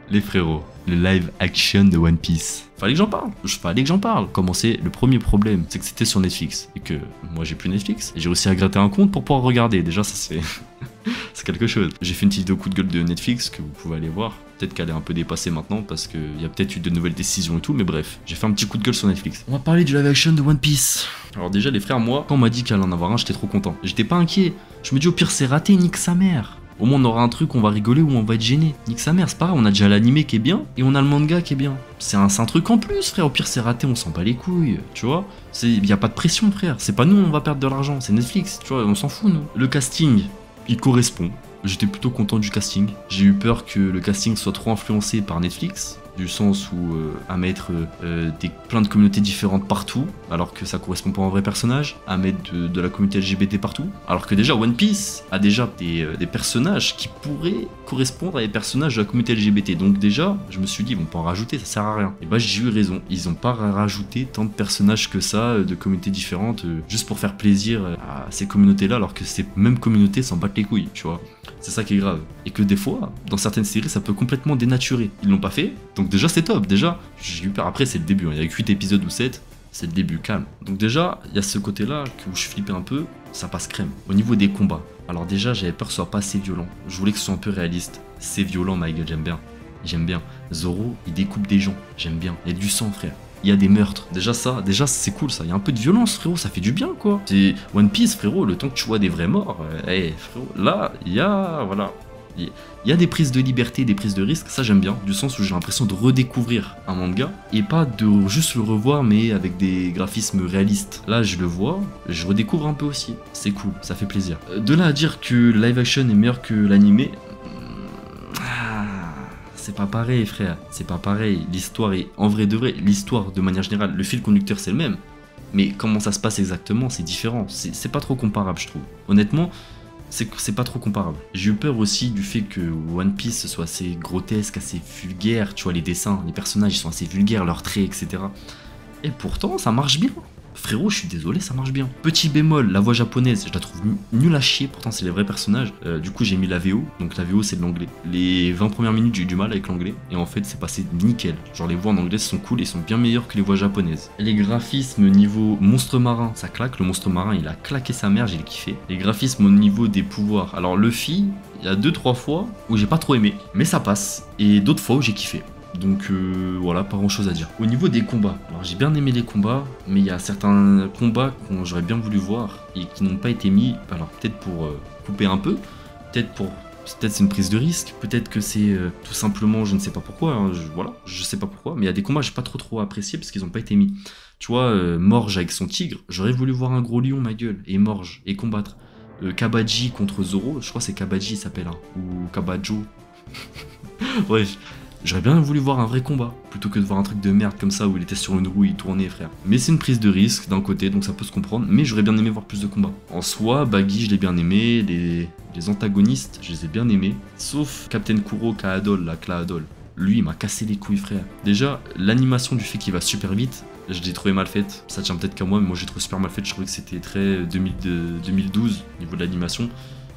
Les frérots, le live action de One Piece. Fallait que j'en parle. Commencer, le premier problème, c'est que c'était sur Netflix. Et que moi j'ai plus Netflix. Et j'ai réussi à gratter un compte pour pouvoir regarder. Déjà, ça c'est c'est quelque chose. J'ai fait une petite vidéo coup de gueule de Netflix que vous pouvez aller voir. Peut-être qu'elle est un peu dépassée maintenant parce qu'il y a peut-être eu de nouvelles décisions et tout. Mais bref, j'ai fait un petit coup de gueule sur Netflix. On va parler du live action de One Piece. Alors déjà, les frères, moi, quand on m'a dit qu'il allait en avoir un, j'étais trop content. J'étais pas inquiet. Je me dis au pire c'est raté, nique sa mère. Au moins on aura un truc, on va rigoler ou on va être gêné. Nique sa mère, c'est pas grave, on a déjà l'animé qui est bien et on a le manga qui est bien. C'est un truc en plus, frère. Au pire c'est raté, on s'en bat les couilles, tu vois. Y a pas de pression, frère. C'est pas nous, on va perdre de l'argent, c'est Netflix, tu vois, on s'en fout, nous. Le casting, il correspond. J'étais plutôt content du casting. J'ai eu peur que le casting soit trop influencé par Netflix, du sens où à mettre plein de communautés différentes partout, alors que ça correspond pas à un vrai personnage, à mettre de la communauté LGBT partout, alors que déjà One Piece a déjà des personnages qui pourraient correspondre à des personnages de la communauté LGBT. Donc déjà, je me suis dit, ils vont pas en rajouter, ça sert à rien. Et bah j'ai eu raison, ils ont pas rajouté tant de personnages que ça, de communautés différentes, juste pour faire plaisir à ces communautés-là, alors que ces mêmes communautés s'en battent les couilles, tu vois. C'est ça qui est grave. Et que des fois, dans certaines séries, ça peut complètement dénaturer. Ils l'ont pas fait, donc déjà c'est top. Déjà, j'ai eu peur. Après, c'est le début. Il y a 8 épisodes ou 7. C'est le début, calme. Donc déjà, il y a ce côté-là où je flippais un peu. Ça passe crème. Au niveau des combats. Alors déjà, j'avais peur que ce soit pas assez violent. Je voulais que ce soit un peu réaliste. C'est violent, my god, j'aime bien. J'aime bien. Zoro, il découpe des gens. J'aime bien. Il y a du sang, frère. Il y a des meurtres. Déjà c'est cool ça. Il y a un peu de violence, frérot, ça fait du bien quoi. C'est One Piece, frérot, le temps que tu vois des vrais morts, frérot, là, il y a, voilà. Il y a des prises de liberté, des prises de risque, ça j'aime bien, du sens où j'ai l'impression de redécouvrir un manga et pas de juste le revoir mais avec des graphismes réalistes. Là je le vois, je redécouvre un peu aussi, c'est cool, ça fait plaisir. De là à dire que le live action est meilleur que l'animé, c'est pas pareil frère, c'est pas pareil. L'histoire est, en vrai de vrai, l'histoire de manière générale, le fil conducteur c'est le même. Mais comment ça se passe exactement, c'est différent. C'est pas trop comparable je trouve. Honnêtement, c'est pas trop comparable. J'ai eu peur aussi du fait que One Piece soit assez grotesque, assez vulgaire. Tu vois, les dessins, les personnages ils sont assez vulgaires, leurs traits, etc. Et pourtant ça marche bien. Frérot, je suis désolé, ça marche bien. Petit bémol, la voix japonaise, je la trouve nulle à chier, pourtant c'est les vrais personnages. Du coup, j'ai mis la VO, donc la VO c'est de l'anglais. Les 20 premières minutes, j'ai eu du mal avec l'anglais, et en fait, c'est passé nickel. Genre, les voix en anglais sont cool et sont bien meilleures que les voix japonaises. Les graphismes niveau monstre marin, ça claque. Le monstre marin, il a claqué sa mère, j'ai kiffé. Les graphismes au niveau des pouvoirs. Alors, Luffy, il y a 2-3 fois où j'ai pas trop aimé, mais ça passe. Et d'autres fois où j'ai kiffé. Donc voilà, pas grand chose à dire. Au niveau des combats, alors j'ai bien aimé les combats, mais il y a certains combats que j'aurais bien voulu voir et qui n'ont pas été mis, alors peut-être pour couper un peu, peut-être c'est une prise de risque, peut-être que c'est tout simplement, je ne sais pas pourquoi, hein, voilà, je sais pas pourquoi, mais il y a des combats que j'ai pas trop apprécié parce qu'ils n'ont pas été mis. Tu vois, Morge avec son tigre, j'aurais voulu voir un gros lion, ma gueule, et Morge, et combattre. Kabaji contre Zoro, je crois que c'est Kabaji il s'appelle, hein, ou Kabajo. Bref. J'aurais bien voulu voir un vrai combat, plutôt que de voir un truc de merde comme ça où il était sur une roue et il tournait, frère. Mais c'est une prise de risque d'un côté, donc ça peut se comprendre, mais j'aurais bien aimé voir plus de combats. En soi, Baggy, je l'ai bien aimé, les antagonistes, je les ai bien aimés, sauf Captain Kuro Kaadol, la Klaadol. Lui, il m'a cassé les couilles, frère. Déjà, l'animation du fait qu'il va super vite, je l'ai trouvé mal faite. Ça tient peut-être qu'à moi, mais moi j'ai trouvé super mal faite. Je trouvais que c'était très 2012 au niveau de l'animation.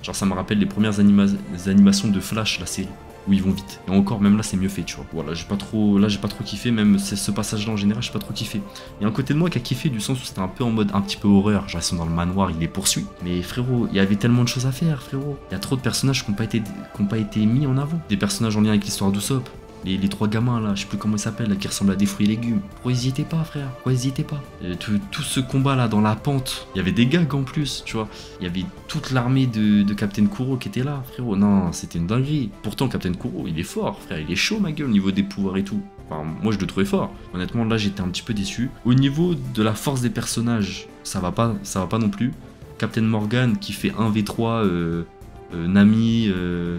Genre, ça me rappelle les premières animations de Flash, la série. Où ils vont vite. Et encore, même là, c'est mieux fait, tu vois. Voilà, j'ai pas trop kiffé, même ce passage-là en général, j'ai pas trop kiffé. Il y a un côté de moi qui a kiffé, du sens où c'était un peu en mode un petit peu horreur. Genre, ils sont dans le manoir, il les poursuit. Mais frérot, il y avait tellement de choses à faire, frérot. Il y a trop de personnages qui n'ont pas été mis en avant. Des personnages en lien avec l'histoire d'Usopp. Les 3 gamins là, je sais plus comment ils s'appellent, qui ressemblent à des fruits et légumes. Pourquoi ils y étaient pas, frère? Pourquoi ils y étaient pas? Tout ce combat là dans la pente, il y avait des gags en plus, tu vois. Il y avait toute l'armée de Captain Kuro qui était là, frérot. Non, c'était une dinguerie. Pourtant, Captain Kuro, il est fort, frère. Il est chaud, ma gueule, au niveau des pouvoirs et tout. Enfin, moi, je le trouvais fort. Honnêtement, là, j'étais un petit peu déçu. Au niveau de la force des personnages, ça va pas non plus. Captain Morgan qui fait 1v3 Nami,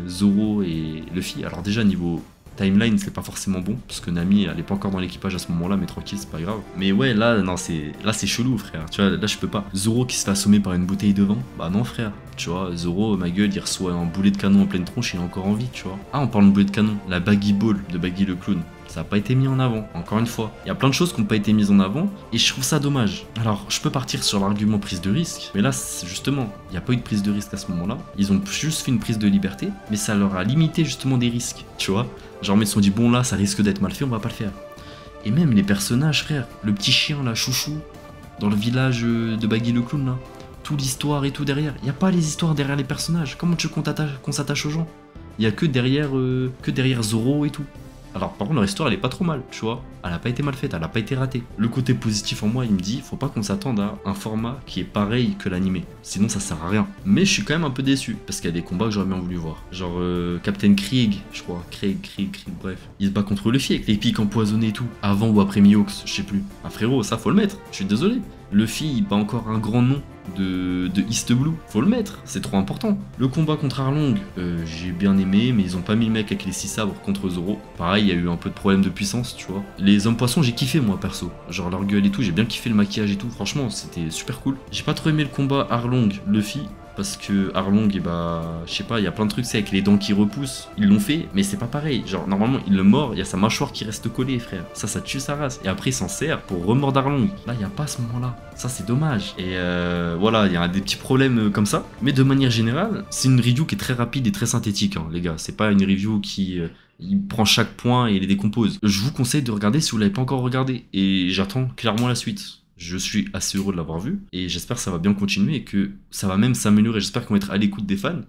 Zoro et Luffy. Alors déjà, niveau timeline, c'est pas forcément bon, parce que Nami, elle est pas encore dans l'équipage à ce moment-là, mais tranquille, c'est pas grave. Mais ouais, là, non, c'est chelou, frère. Tu vois, là, je peux pas. Zoro qui se fait assommer par une bouteille de vin, bah non, frère. Tu vois, Zoro, ma gueule, il reçoit un boulet de canon en pleine tronche, il est encore en vie, tu vois. Ah, on parle de boulet de canon, la Baggy Ball de Baggy le clown. Ça n'a pas été mis en avant, encore une fois. Il y a plein de choses qui n'ont pas été mises en avant et je trouve ça dommage. Alors, je peux partir sur l'argument prise de risque, mais là, justement, il n'y a pas eu de prise de risque à ce moment-là. Ils ont juste fait une prise de liberté, mais ça leur a limité justement des risques, tu vois. Genre, ils se sont dit, bon là, ça risque d'être mal fait, on va pas le faire. Et même les personnages, frère, le petit chien là, Chouchou, dans le village de Baggy le clown là, toute l'histoire et tout derrière. Il n'y a pas les histoires derrière les personnages. Comment tu veux qu'on s'attache aux gens? Il y a que derrière Zoro et tout. Alors par contre leur histoire elle est pas trop mal, tu vois. Elle a pas été mal faite, elle a pas été ratée. Le côté positif en moi il me dit faut pas qu'on s'attende à un format qui est pareil que l'animé. Sinon ça sert à rien. Mais je suis quand même un peu déçu parce qu'il y a des combats que j'aurais bien voulu voir. Genre Captain Krieg, je crois. Krieg, bref. Il se bat contre Luffy avec les pics empoisonnés et tout. Avant ou après Mihawks, je sais plus. Ah frérot, ça faut le mettre. Je suis désolé. Luffy il bat encore un grand nom de East Blue, faut le mettre, c'est trop important. Le combat contre Arlong, j'ai bien aimé, mais ils ont pas mis le mec avec les 6 sabres contre Zoro. Pareil, il y a eu un peu de problème de puissance, tu vois. Les hommes poissons, j'ai kiffé moi perso. Genre leur gueule et tout, j'ai bien kiffé le maquillage et tout, franchement, c'était super cool. J'ai pas trop aimé le combat Arlong-Luffy. Parce que Arlong, et bah, je sais pas, il y a plein de trucs, c'est avec les dents qui repoussent. Ils l'ont fait, mais c'est pas pareil. Genre, normalement, il le mord, il y a sa mâchoire qui reste collée, frère. Ça tue sa race. Et après, il s'en sert pour remordre Arlong. Là, il y a pas ce moment-là. Ça, c'est dommage. Et voilà, il y a des petits problèmes comme ça. Mais de manière générale, c'est une review qui est très rapide et très synthétique, hein, les gars. C'est pas une review qui. Il prend chaque point et les décompose. Je vous conseille de regarder si vous l'avez pas encore regardé. Et j'attends clairement la suite. Je suis assez heureux de l'avoir vu et j'espère que ça va bien continuer et que ça va même s'améliorer. J'espère qu'on va être à l'écoute des fans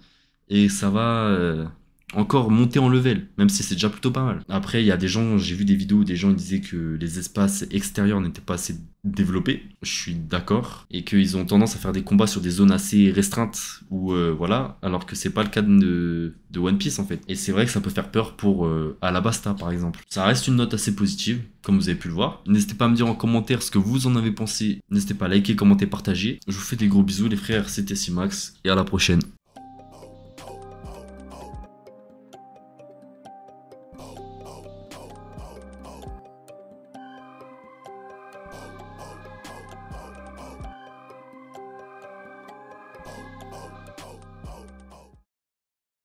et ça va encore monter en level, même si c'est déjà plutôt pas mal. Après, il y a des gens, j'ai vu des vidéos où des gens disaient que les espaces extérieurs n'étaient pas assez développés. Je suis d'accord. Et qu'ils ont tendance à faire des combats sur des zones assez restreintes ou voilà, alors que c'est pas le cas de One Piece en fait. Et c'est vrai que ça peut faire peur pour Alabasta par exemple. Ça reste une note assez positive, comme vous avez pu le voir. N'hésitez pas à me dire en commentaire ce que vous en avez pensé. N'hésitez pas à liker, commenter, partager. Je vous fais des gros bisous les frères, c'était Simax et à la prochaine.